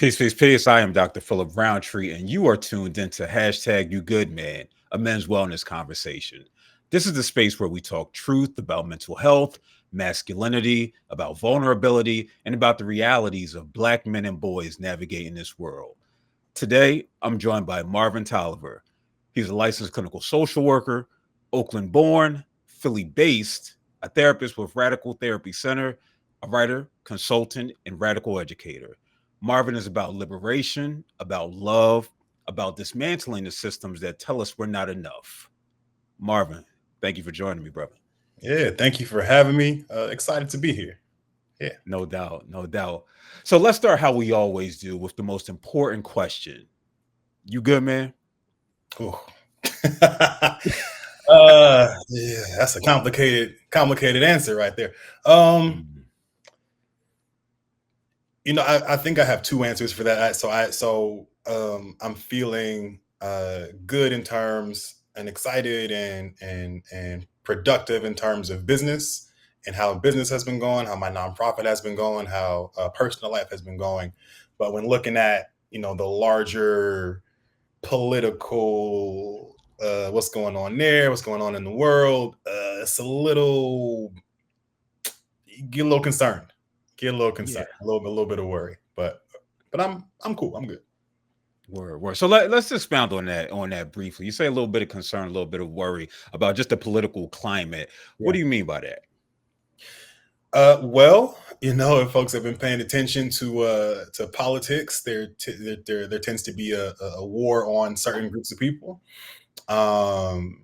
Peace, peace, peace. I am Dr. Philip Roundtree, and you are tuned into hashtag YouGoodMan, a men's wellness conversation. This is the space where we talk truth about mental health, masculinity, about vulnerability, and about the realities of Black men and boys navigating this world. Today, I'm joined by Marvin Tolliver. He's a licensed clinical social worker, Oakland-born, Philly-based, a therapist with Radical Therapy Center, a writer, consultant, and radical educator. Marvin is about liberation, about love, about dismantling the systems that tell us we're not enough. Marvin, thank you for joining me, brother. Yeah, thank you for having me. Excited to be here. Yeah. No doubt, no doubt. So let's start how we always do with the most important question. You good, man? Ooh. Yeah, that's a complicated answer right there. Mhm. I think I have two answers for that. I'm feeling good in terms and excited and productive in terms of business and how business has been going, how my nonprofit has been going, how personal life has been going. But when looking at the larger political what's going on there, what's going on in the world, it's get a little concerned, Yeah. a little bit of worry, but I'm cool, I'm good. Word. So let's expound on that briefly. You say a little bit of concern, a little bit of worry about just the political climate. What Yeah. do you mean by that? Well, if folks have been paying attention to politics, there tends to be a war on certain groups of people. The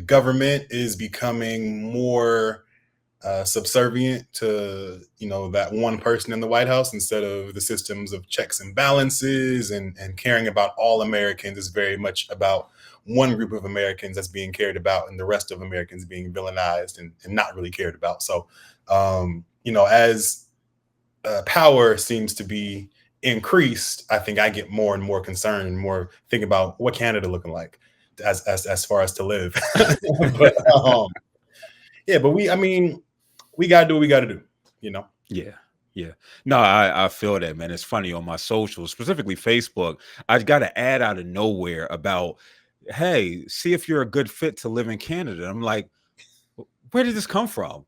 government is becoming more subservient to that one person in the White House instead of the systems of checks and balances and caring about all Americans. Is very much about one group of Americans that's being cared about and the rest of Americans being villainized and not really cared about. So as power seems to be increased, I think I get more and more concerned and more thinking about what Canada looking like as far as to live. but yeah, but we gotta do what we gotta do, Yeah. Yeah. No, I feel that, man. It's funny on my socials, specifically Facebook. I got an ad out of nowhere about, hey, see if you're a good fit to live in Canada. I'm like, where did this come from?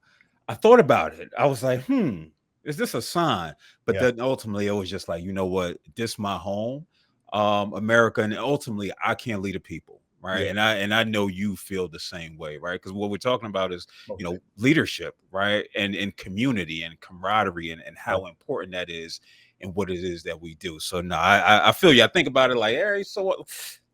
I thought about it. I was like, is this a sign? But Yeah. then ultimately it was just like, you know what? This my home, America, and ultimately I can't lead the people. Right. Yeah. And I know you feel the same way, right? Because what we're talking about is, Okay. leadership, right? And community and camaraderie and Yeah. how important that is and what it is that we do. So no, I feel you. I think about it like, hey, so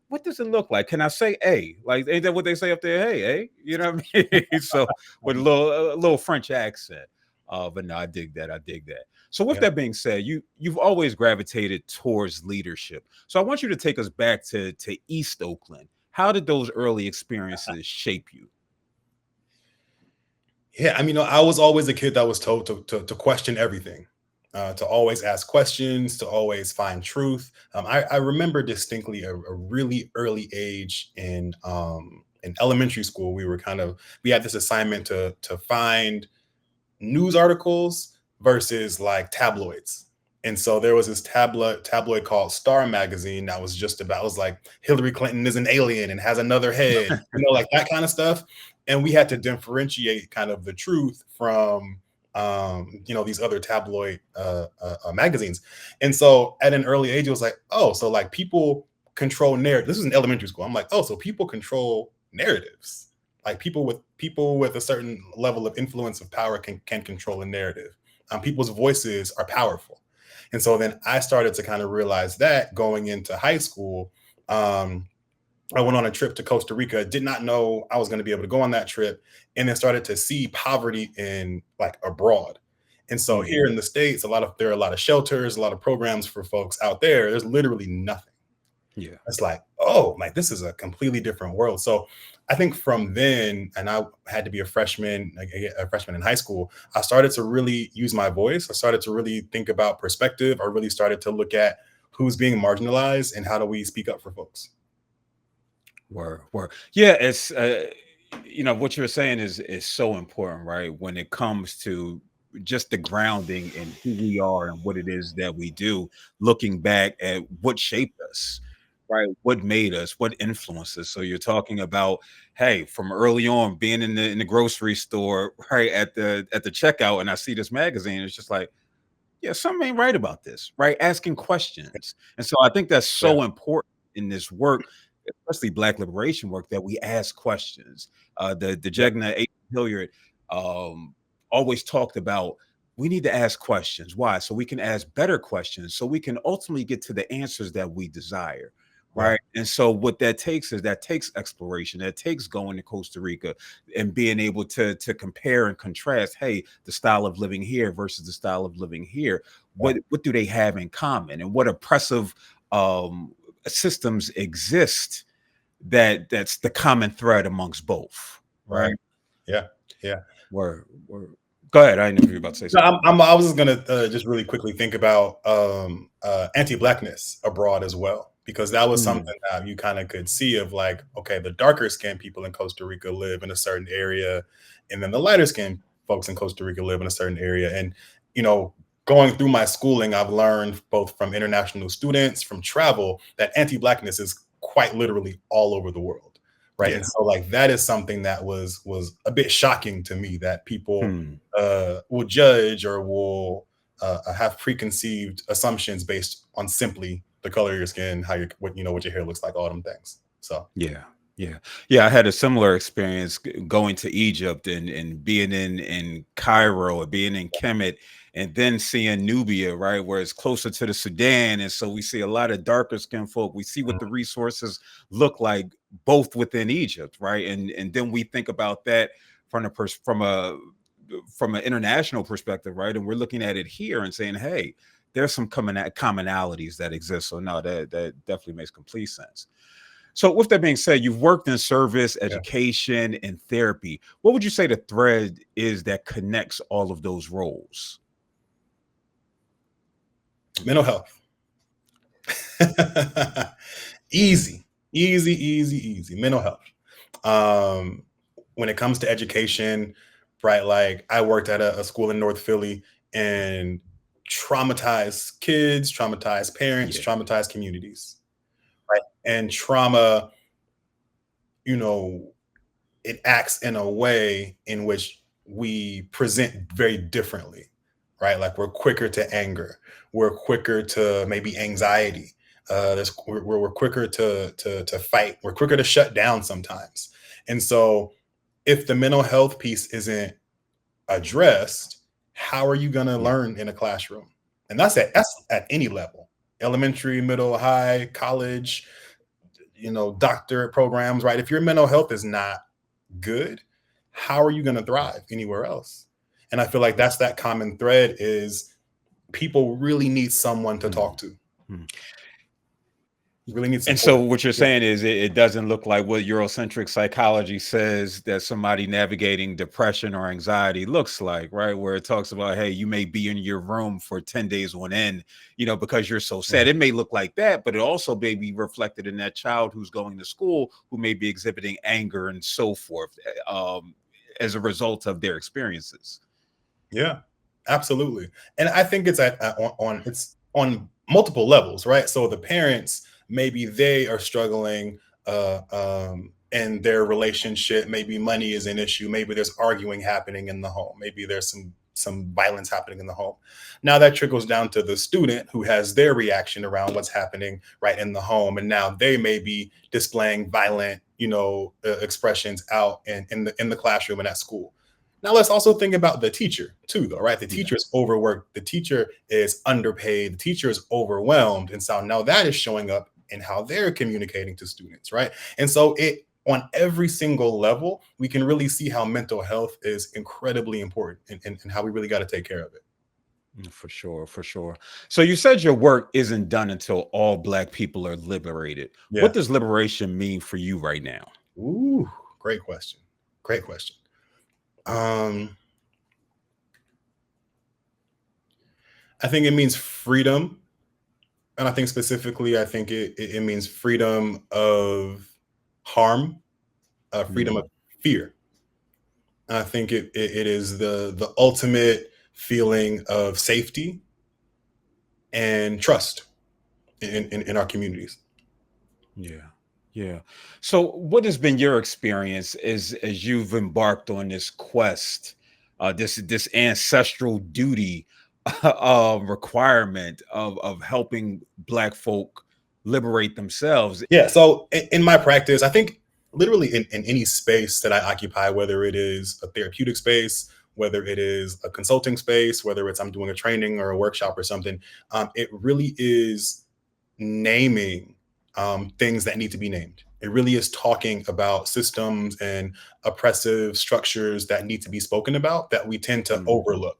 what does it look like? Can I say A? Like, ain't that what they say up there? Hey, A, you know what I mean? So with a little French accent. But no, I dig that. I dig that. So with Yeah. that being said, you've always gravitated towards leadership. So I want you to take us back to East Oakland. How did those early experiences shape you? Yeah, I was always a kid that was told to question everything, to always ask questions, to always find truth. I remember distinctly a really early age in elementary school. We had this assignment to find news articles versus like tabloids. And so there was this tabloid called Star Magazine that was just about, it was like Hillary Clinton is an alien and has another head, like that kind of stuff. And we had to differentiate kind of the truth from these other tabloid magazines. And so at an early age, it was like, oh, so like people control narrative. This was in elementary school. I'm like, oh, so people control narratives. Like people with a certain level of influence of power can control a narrative. People's voices are powerful. And so then I started to kind of realize that going into high school. I went on a trip to Costa Rica, did not know I was going to be able to go on that trip, and then started to see poverty in like abroad. And so here in the States, there are a lot of shelters, a lot of programs for folks out there. There's literally nothing. Yeah. It's like, oh, like this is a completely different world. So I think from then, and I had to be a freshman in high school, I started to really use my voice. I started to really think about perspective. I really started to look at who's being marginalized and how do we speak up for folks. Word. Yeah, it's what you're saying is so important, right? When it comes to just the grounding in who we are and what it is that we do, looking back at what shaped us, right? What made us, what influenced us. So you're talking about, hey, from early on being in the grocery store, right, at the checkout, and I see this magazine, it's just like, yeah, something ain't right about this, right? Asking questions. And so I think that's Yeah. so important in this work, especially Black liberation work, that we ask questions. The Yeah. Jegna A. Hilliard um, always talked about we need to ask questions. Why? So we can ask better questions, so we can ultimately get to the answers that we desire. Yeah. Right. And so what that takes is that takes exploration, that takes going to Costa Rica and being able to compare and contrast, hey, the style of living here versus the style of living here. Yeah. What do they have in common? And what oppressive um systems exist that's the common thread amongst both, Right. right? Yeah. Yeah. Where go ahead. I know you were about to say No, something. I was just gonna just really quickly think about anti-blackness abroad as well, because that was Hmm. something that you kind of could see of like, okay, the darker skinned people in Costa Rica live in a certain area, and then the lighter skinned folks in Costa Rica live in a certain area. And you know, going through my schooling, I've learned both from international students, from travel, that anti-blackness is quite literally all over the world. Right. Yeah. And so like that is something that was a bit shocking to me, that people Hmm. will judge or will have preconceived assumptions based on simply the color of your skin, how your what you know what your hair looks like, all them things. So Yeah. Yeah. Yeah. I had a similar experience going to Egypt and being in Cairo and being in Kemet and then seeing Nubia, right, where it's closer to the Sudan. And so we see a lot of darker skinned folk. We see what the resources look like both within Egypt, right? And then we think about that from from an international perspective, right? And we're looking at it here and saying, hey, there's some commonalities that exist. So no, that definitely makes complete sense. So, with that being said, you've worked in service, yeah, education, and therapy. What would you say the thread is that connects all of those roles? mental health. Easy, easy, easy, easy. Mental health. Um, when it comes to education, right? Like I worked at a school in North Philly, and traumatized kids, traumatized parents, Yeah, traumatized communities, right? And trauma, you know, it acts in a way in which we present very differently, right? Like we're quicker to anger, we're quicker to maybe anxiety. We're quicker to fight, we're quicker to shut down sometimes. And so, if the mental health piece isn't addressed, how are you going to yeah, learn in a classroom? And that's at any level, elementary, middle, high, college, doctorate programs, right? If your mental health is not good, how are you going to thrive anywhere else? And I feel like that's that common thread is people really need someone to talk mm, to, mm. really need And so, support. what you're Yeah. saying is it doesn't look like what Eurocentric psychology says that somebody navigating depression or anxiety looks like, right? Where it talks about, hey, you may be in your room for 10 days on end, because you're so sad. It may look like that, but it also may be reflected in that child who's going to school who may be exhibiting anger and so forth as a result of their experiences. Yeah, absolutely. And I think it's it's on multiple levels, right? So the parents, maybe they are struggling in their relationship. Maybe money is an issue. Maybe there's arguing happening in the home. Maybe there's some violence happening in the home. Now that trickles down to the student who has their reaction around what's happening right in the home, and now they may be displaying violent, expressions out in the classroom and at school. Now let's also think about the teacher too, though, right? The Yeah. teacher is overworked, the teacher is underpaid, the teacher is overwhelmed. And so now that is showing up in how they're communicating to students, right? And so it on every single level, we can really see how mental health is incredibly important, and how we really got to take care of it. For sure, for sure. So you said your work isn't done until all Black people are liberated. What Yeah. does liberation mean for you right now? Ooh, great question. Great question. Um, I think it means freedom. And I think specifically, I think it means freedom of harm, freedom of Mm, fear. I think it is the ultimate. feeling of safety and trust in our communities. Yeah. Yeah. So what has been your experience as you've embarked on this quest, this ancestral duty requirement of helping Black folk liberate themselves? Yeah. So in my practice, I think literally in any space that I occupy, whether it is a therapeutic space, whether it is a consulting space, whether it's I'm doing a training or a workshop or something, it really is naming things that need to be named. It really is talking about systems and oppressive structures that need to be spoken about that we tend to Mm, overlook.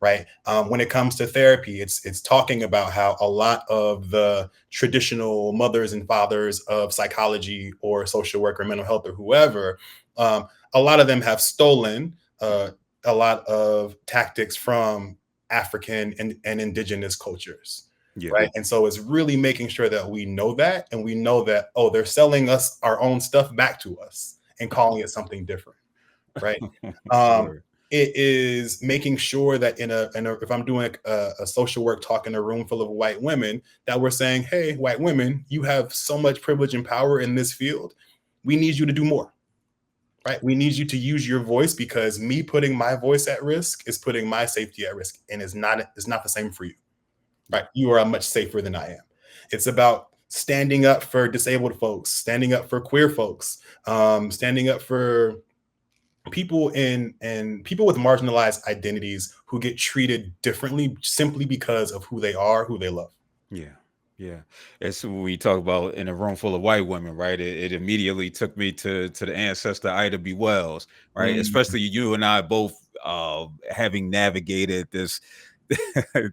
Right. When it comes to therapy, it's talking about how a lot of the traditional mothers and fathers of psychology or social work or mental health or whoever, a lot of them have stolen a lot of tactics from African and indigenous cultures. yeah. Right. And so it's really making sure that we know that, and we know that, oh, they're selling us our own stuff back to us and calling it something different. Right. Um, Sure. it is making sure that if I'm doing a social work talk in a room full of white women, that we're saying, hey, white women, you have so much privilege and power in this field. We need you to do more. Right. We need you to use your voice, because me putting my voice at risk is putting my safety at risk, and it's not the same for you. Yeah. Right. You are much safer than I am. It's about standing up for disabled folks, standing up for queer folks, standing up for people and people with marginalized identities who get treated differently simply because of who they are, who they love. Yeah. Yeah. It's when we talk about in a room full of white women, right? It immediately took me to the ancestor Ida B. Wells, right? Mm, Especially you and I both having navigated this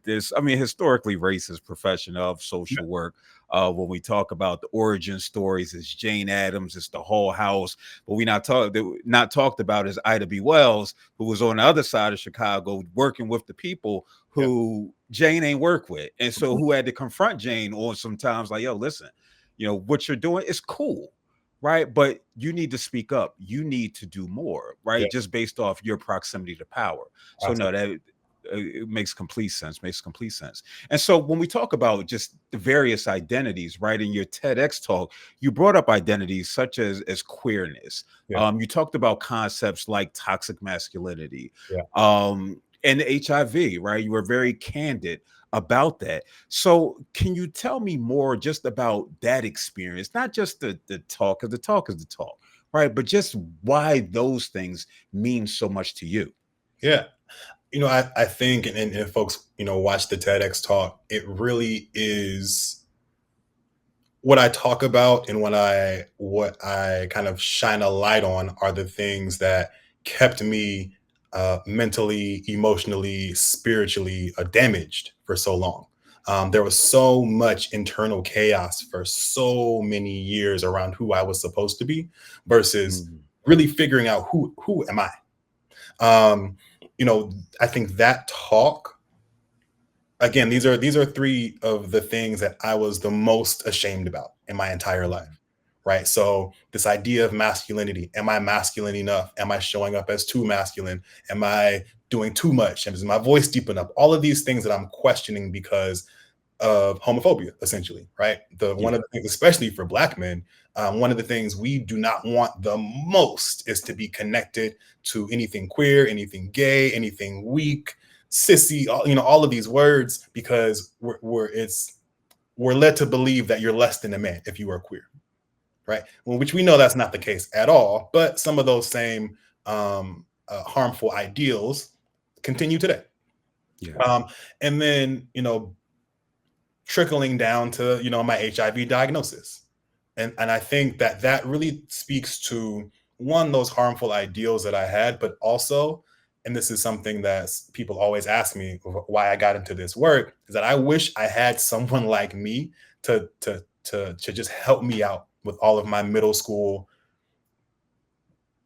this, I mean, historically racist profession of yeah, social work. When we talk about the origin stories, it's Jane Addams, it's the whole house, but we not talked about is Ida B. Wells, who was on the other side of Chicago working with the people yeah, who Jane ain't work with, and so mhm, who had to confront Jane on sometimes like, yo, listen, what you're doing is cool, right? But you need to speak up. You need to do more, yeah, right? Just based off your proximity to power. So no, absolutely. that it makes complete sense. Makes complete sense. And so when we talk about just the various identities, right? In your TEDx talk, you brought up identities such as queerness. Yeah, You talked about concepts like toxic masculinity, yeah, and HIV, right? You were very candid about that. So can you tell me more just about that experience? Not just the talk, because the talk is the talk, right? But just why those things mean so much to you. yeah. I think, and if folks, watch the TEDx talk, it really is what I talk about, and what I kind of shine a light on are the things that kept me mentally, emotionally, spiritually damaged for so long. There was so much internal chaos for so many years around who I was supposed to be versus Mm, really figuring out who am I. Um, I think that talk, again, these are three of the things that I was the most ashamed about in my entire life. mm, Right. So this idea of masculinity, am I masculine enough? Am I showing up as too masculine? Am I doing too much? Is my voice deep enough? All of these things that I'm questioning because of homophobia, essentially, right? The one yeah. of the things, especially for Black men, one of the things we do not want the most is to be connected to anything queer, anything gay, anything weak, sissy, all of these words, because we're led to believe that you're less than a man if you are queer, right? Well, which we know that's not the case at all, but some of those same harmful ideals continue today. Yeah. And then, trickling down to my HIV diagnosis, and I think that really speaks to one, those harmful ideals that I had, but also, and this is something that people always ask me why I got into this work, is that I wish I had someone like me to just help me out with all of my middle school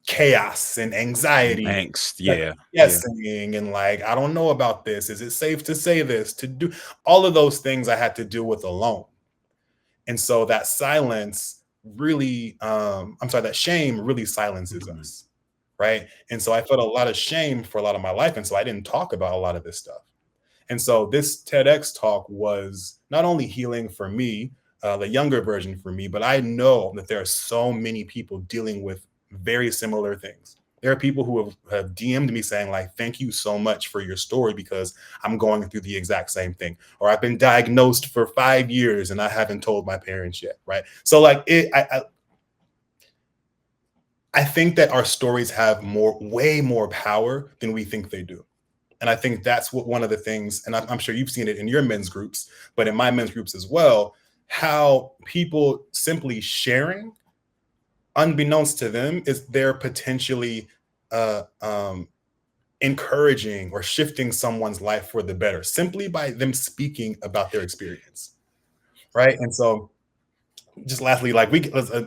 chaos and anxiety, Angst. like Yeah. Yeah. guessing and like, I don't know about this. Is it safe to say this? To do all of those things I had to deal with alone. And so that shame really silences Mhm. us. right? And so I felt a lot of shame for a lot of my life, and so I didn't talk about a lot of this stuff. And so this TEDx talk was not only healing for me, the younger version for me, but I know that there are so many people dealing with very similar things. There are people who have DM'd me saying, like, thank you so much for your story because I'm going through the exact same thing. Or I've been diagnosed for 5 years and I haven't told my parents yet, right? So like I think that our stories have way more power than we think they do. And I think that's what one of the things, and I'm sure you've seen it in your men's groups, but in my men's groups as well, how people simply sharing, unbeknownst to them, is they're potentially uh, um, encouraging or shifting someone's life for the better simply by them speaking about their experience, right? And so, just lastly, like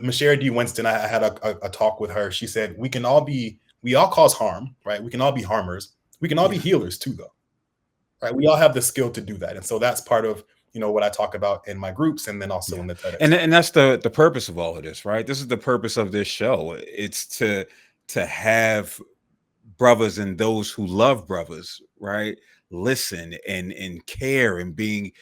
Michelle D. Winston, I had a talk with her. She said we all cause harm, right? We can all be harmers. We can all be healers too, though. Right, we all have the skill to do that, and so that's part of what I talk about in my groups, and then also in the TEDx. And that's the purpose of all of this, right? This is the purpose of this show. It's to have brothers and those who love brothers, right, listen and care and being,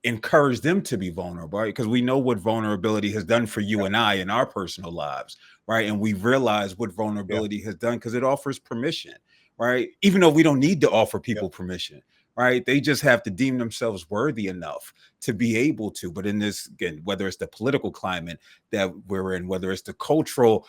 encourage them to be vulnerable, right? Because we know what vulnerability has done for you and I in our personal lives, right? And we realize what vulnerability has done because it offers permission, right? Even though we don't need to offer people permission, right? They just have to deem themselves worthy enough to be able to. But in this, again, whether it's the political climate that we're in, whether it's the cultural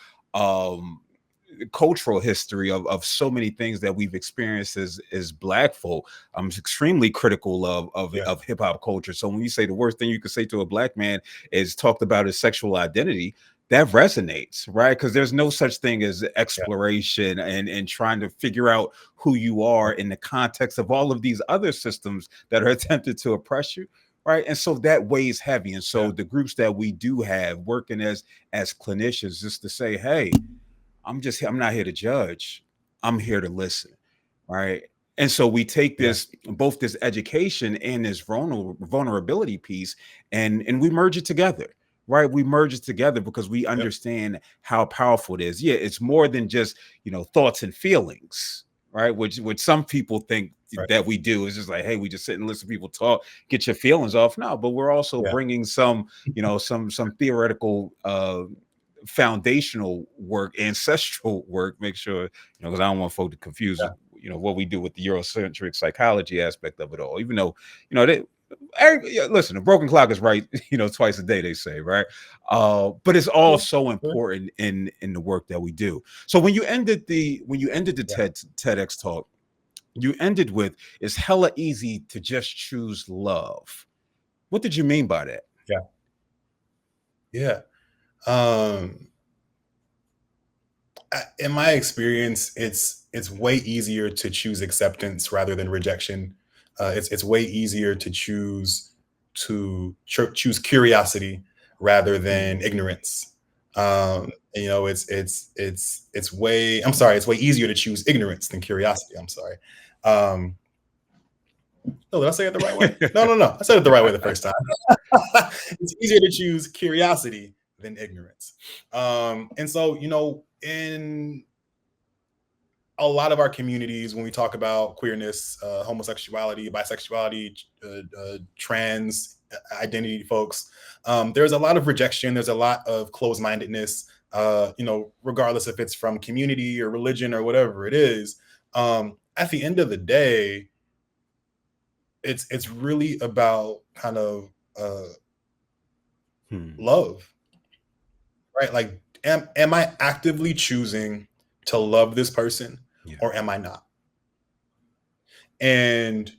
history of so many things that we've experienced as Black folk, I'm extremely critical of hip hop culture. So when you say the worst thing you could say to a Black man is talked about his sexual identity, that resonates, right? Because there's no such thing as exploration and trying to figure out who you are in the context of all of these other systems that are attempted to oppress you, right? And so that weighs heavy. And so the groups that we do have working as clinicians, just to say, hey, I'm not here to judge. I'm here to listen, right? And so we take this, both this education and this vulnerability piece, and we merge it together, right? We merge it together because we understand how powerful it is. Yeah, it's more than just, thoughts and feelings, right? Which some people think that we do. It's just like, hey, we just sit and listen to people talk, get your feelings off. No, but we're also bringing some, some theoretical foundational work, ancestral work, make sure, because I don't want folk to confuse what we do with the Eurocentric psychology aspect of it all, even though listen, a broken clock is right twice a day, they say, right? But it's all so important in the work that we do. So when you ended the TEDx talk, you ended with, it's hella easy to just choose love. What did you mean by that? In my experience, it's way easier to choose acceptance rather than rejection. It's way easier to choose curiosity rather than ignorance. It's way easier to choose ignorance than curiosity. I'm sorry. No, did I say it the right way? No. I said it the right way the first time. It's easier to choose curiosity than ignorance. And so, in a lot of our communities, when we talk about queerness, homosexuality, bisexuality, trans identity folks, there's a lot of rejection. There's a lot of closed-mindedness, regardless if it's from community or religion or whatever it is. At the end of the day, it's really about kind of love, right? Like, am I actively choosing to love this person or am I not? And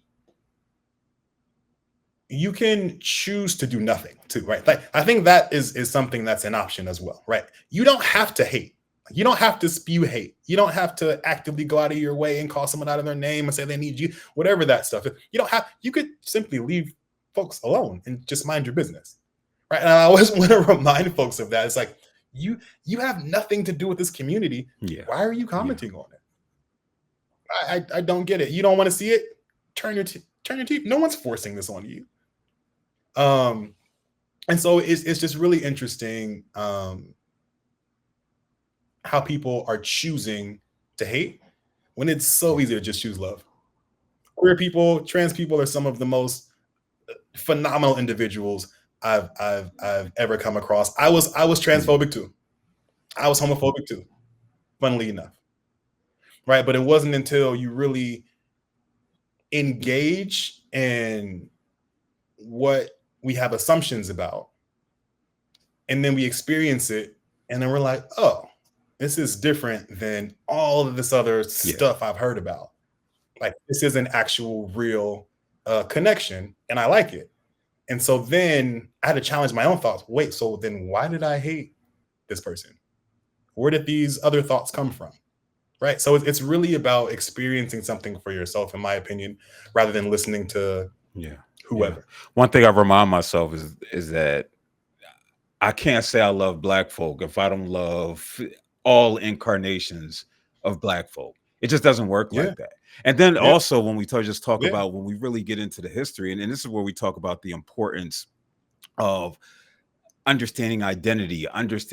you can choose to do nothing too, right? Like, I think that is something that's an option as well, right? You don't have to hate. You don't have to spew hate. You don't have to actively go out of your way and call someone out of their name and say they need you, whatever that stuff is. You could simply leave folks alone and just mind your business, right? And I always want to remind folks of that. It's like, you have nothing to do with this community. Why are you commenting on it? I don't get it. You don't want to see it? Turn your TV. No one's forcing this on you. And so it's just really interesting how people are choosing to hate when it's so easy to just choose love. Queer people, trans people are some of the most phenomenal individuals I've ever come across. I was transphobic too. I was homophobic too, funnily enough. Right. But it wasn't until you really engage in what we have assumptions about, and then we experience it, and then we're like, oh, this is different than all of this other stuff I've heard about. Like, this is an actual real connection, and I like it. And so then I had to challenge my own thoughts. Wait, so then why did I hate this person? Where did these other thoughts come from? Right. So it's really about experiencing something for yourself, in my opinion, rather than listening to whoever. One thing I remind myself is that I can't say I love Black folk if I don't love all incarnations of Black folk. It just doesn't work like that. And then also when we just talk about, when we really get into the history, and this is where we talk about the importance of understanding identity,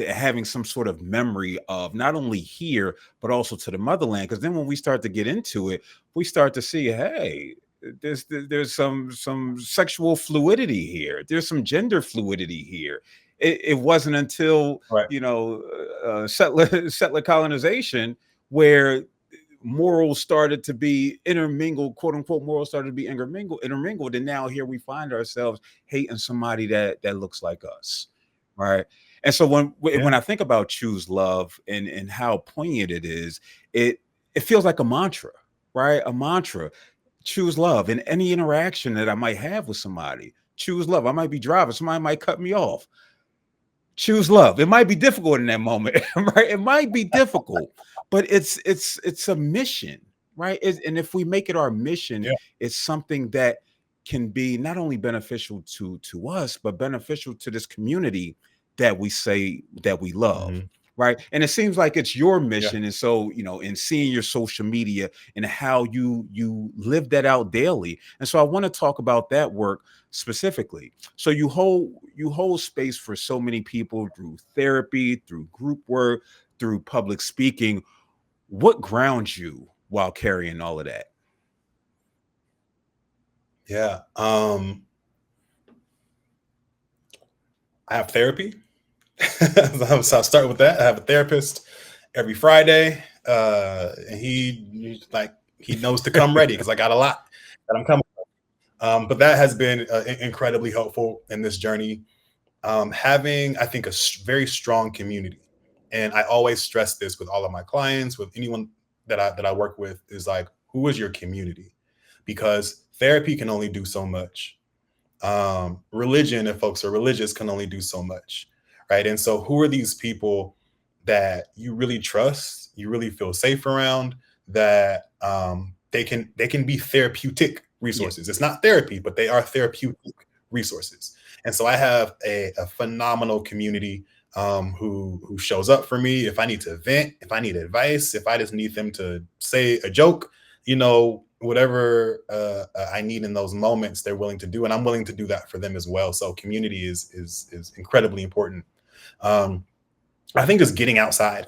having some sort of memory of not only here, but also to the motherland. Because then when we start to get into it, we start to see, hey, there's some sexual fluidity here. There's some gender fluidity here. It wasn't until, settler colonization where morals started to be intermingled, quote unquote, morals started to be intermingled. And now here we find ourselves hating somebody that looks like us. Right. And so when I think about choose love and how poignant it is, it feels like a mantra, right? A mantra. Choose love in any interaction that I might have with somebody. Choose love. I might be driving, somebody might cut me off. Choose love. It might be difficult in that moment, right? It might be difficult, but it's a mission, right? And if we make it our mission, it's something that can be not only beneficial to us, but beneficial to this community that we say that we love. Right. And it seems like it's your mission. And so, in seeing your social media and how you live that out daily. And so I want to talk about that work specifically. So you hold space for so many people through therapy, through group work, through public speaking. What grounds you while carrying all of that? Yeah. I have therapy. So I'll start with that. I have a therapist every Friday. And he knows to come ready because I got a lot that I'm coming with. But that has been incredibly helpful in this journey. Having, I think, a very strong community. And I always stress this with all of my clients, with anyone that I work with, is like, who is your community? Because therapy can only do so much. Religion, if folks are religious, can only do so much. Right. And so who are these people that you really trust, you really feel safe around, that they can be therapeutic resources? It's not therapy, but they are therapeutic resources. And so I have a phenomenal community who shows up for me if I need to vent, if I need advice, if I just need them to say a joke, whatever I need in those moments, they're willing to do, and I'm willing to do that for them as well. So community is incredibly important. I think just getting outside.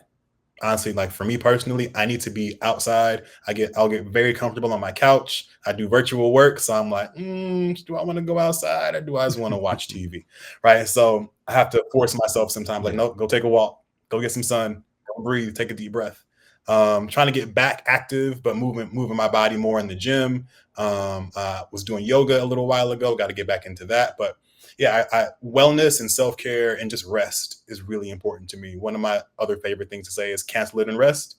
Honestly, like for me personally, I need to be outside. I'll get very comfortable on my couch. I do virtual work, so I'm like, do I want to go outside or do I just want to watch TV? Right. So I have to force myself sometimes, like, no, go take a walk, go get some sun, go breathe, take a deep breath. Trying to get back active, but moving my body more in the gym. Was doing yoga a little while ago, got to get back into that. But yeah, wellness and self-care and just rest is really important to me. One of my other favorite things to say is cancel it and rest,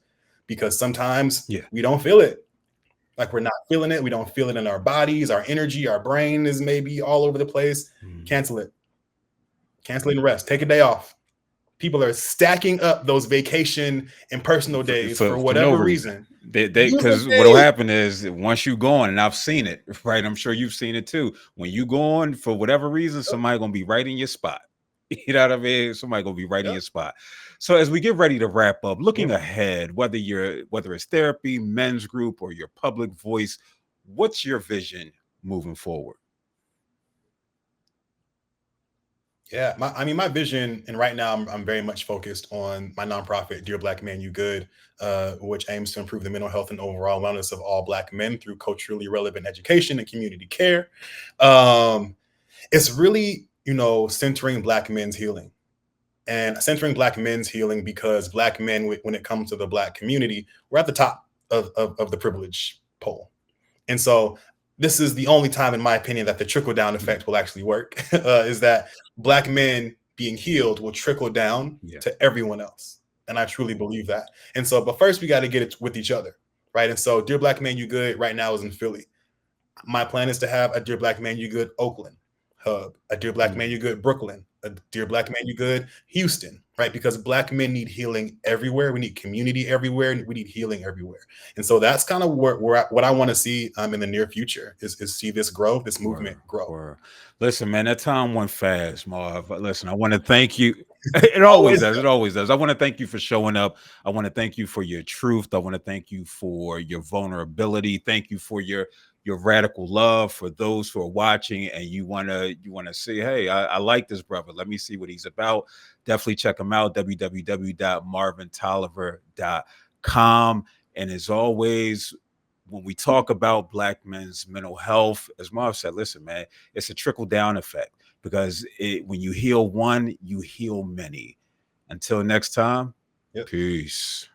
because sometimes we don't feel it. Like, we're not feeling it. We don't feel it in our bodies, our energy, our brain is maybe all over the place. Cancel it and rest. Take a day off. People are stacking up those vacation and personal days for whatever no reason. Because what'll happen is, once you go on, and I've seen it, right? I'm sure you've seen it too. When you go on, for whatever reason, somebody gonna be right in your spot. You know what I mean? Somebody gonna be right in your spot. So as we get ready to wrap up, looking ahead, whether it's therapy, men's group, or your public voice, what's your vision moving forward? Yeah, my vision, and right now I'm very much focused on my nonprofit, Dear Black Man, You Good, which aims to improve the mental health and overall wellness of all Black men through culturally relevant education and community care. Um, it's really, centering Black men's healing and centering Black men's healing because Black men, when it comes to the Black community, we're at the top of the privilege pole. And so this is the only time, in my opinion, that the trickle-down effect will actually work, is that Black men being healed will trickle down Yeah. to everyone else. And I truly believe that. And so, but first we got to get it with each other, right? And so Dear Black Man, You Good right now is in Philly. My plan is to have a Dear Black Man, You Good Oakland hub, a Dear Black Man, You Good Brooklyn, a Dear Black Man, You Good Houston, right? Because Black men need healing everywhere. We need community everywhere, and we need healing everywhere. And so that's kind of what I want to see in the near future is see this grow, this movement grow. Listen, man, that time went fast, Marv. Listen, I want to thank you. It always Always does. It always does. I want to thank you for showing up. I want to thank you for your truth. I want to thank you for your vulnerability. Thank you for your radical love for those who are watching and you want to say, hey, I like this brother. Let me see what he's about. Definitely check him out, www.marvintolliver.com. And as always, when we talk about Black men's mental health, as Marv said, listen, man, it's a trickle-down effect because when you heal one, you heal many. Until next time, Yep. peace.